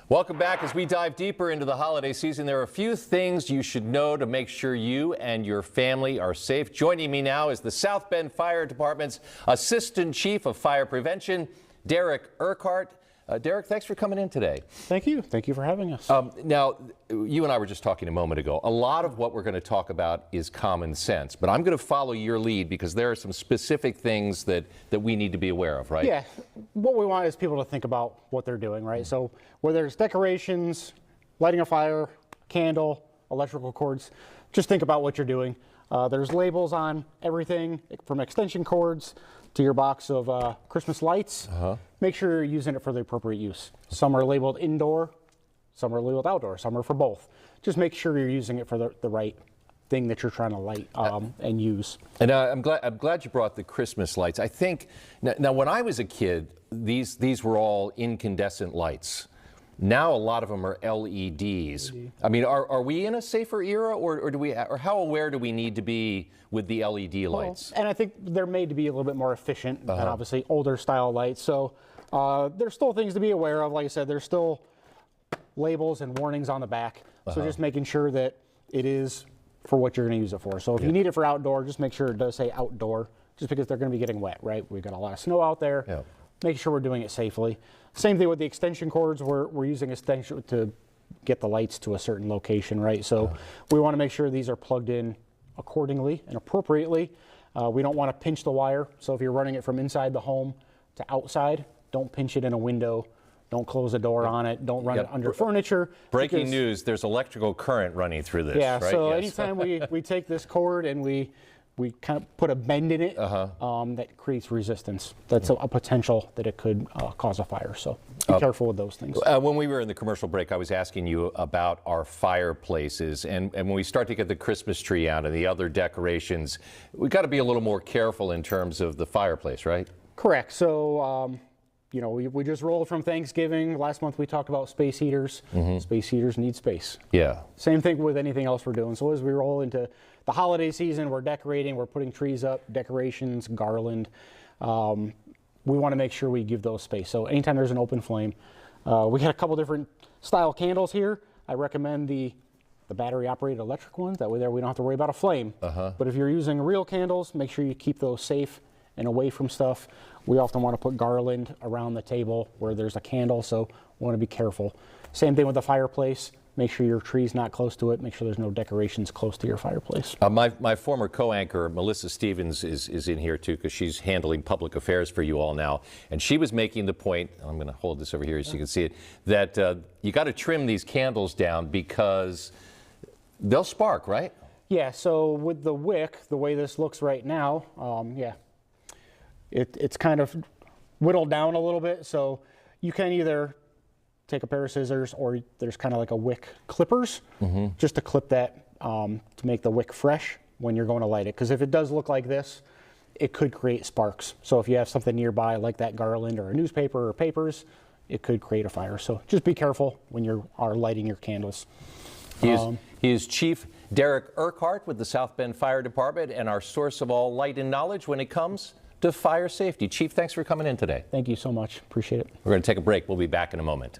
Welcome back. As we dive deeper into the holiday season, there are a few things you should know to make sure you and your family are safe. Joining me now is the South Bend Fire Department's Assistant Chief of Fire Prevention, Derek Urquhart. Derek, thanks for coming in today. Thank you. Thank you for having us. Now, you and I were just talking a moment ago. A lot of what we're going to talk about is common sense, but I'm going to follow your lead because there are some specific things that we need to be aware of, right? Yeah. What we want is people to think about what they're doing, right? So whether there's decorations, lighting a fire, candle, electrical cords, just think about what you're doing. There's labels on everything from extension cords to your box of Christmas lights. Make sure you're using it for the appropriate use. Some are labeled indoor, some are labeled outdoor, some are for both. Just make sure you're using it for the right thing that you're trying to light and use. And I'm glad you brought the Christmas lights. I think now when I was a kid, these were all incandescent lights. Now a lot of them are LEDs. I mean, are we in a safer era, or how aware do we need to be with the LED lights? And I think they're made to be a little bit more efficient than obviously older style lights. So there's still things to be aware of. Like I said, there's still labels and warnings on the back. So just making sure that it is for what you're going to use it for. So if you need it for outdoor, just make sure it does say outdoor, just because they're going to be getting wet, right? We've got a lot of snow out there. Make sure we're doing it safely. Same thing with the extension cords. We're using extension to get the lights to a certain location, right? So we want to make sure these are plugged in accordingly and appropriately. We don't want to pinch the wire. So if you're running it from inside the home to outside, don't pinch it in a window. Don't close the door on it. Don't run it under furniture. Breaking news, there's electrical current running through this, yeah, right? So anytime we take this cord and we kind of put a bend in it, that creates resistance. That's a potential that it could cause a fire. So be careful with those things. When we were in the commercial break, I was asking you about our fireplaces. And when we start to get the Christmas tree out and the other decorations, we've got to be a little more careful in terms of the fireplace, right? Correct. So, you know, we just rolled from Thanksgiving. Last month we talked about space heaters. Space heaters need space. Yeah. Same thing with anything else we're doing. So as we roll into the holiday season, we're decorating, we're putting trees up, decorations, garland. We want to make sure we give those space. So anytime there's an open flame, we got a couple different style candles here. I recommend the battery operated electric ones. That way there we don't have to worry about a flame. But if you're using real candles, make sure you keep those safe and away from stuff. We often want to put garland around the table where there's a candle, so we want to be careful. Same thing with the fireplace. Make sure your tree's not close to it. Make sure there's no decorations close to your fireplace. My former co-anchor, Melissa Stevens, is in here too, because she's handling public affairs for you all now. And she was making the point, I'm going to hold this over here so you can see it, that you got to trim these candles down because they'll spark, right? Yeah, so with the wick, the way this looks right now, it's kind of whittled down a little bit. So you can either take a pair of scissors, or there's kind of like a wick clippers, just to clip that to make the wick fresh when you're going to light it. Because if it does look like this, it could create sparks. So if you have something nearby like that garland or a newspaper or papers, it could create a fire. So just be careful when you are lighting your candles. He is Chief Derek Urquhart with the South Bend Fire Department and our source of all light and knowledge when it comes to fire safety. Chief, thanks for coming in today. Thank you so much. Appreciate it. We're going to take a break. We'll be back in a moment.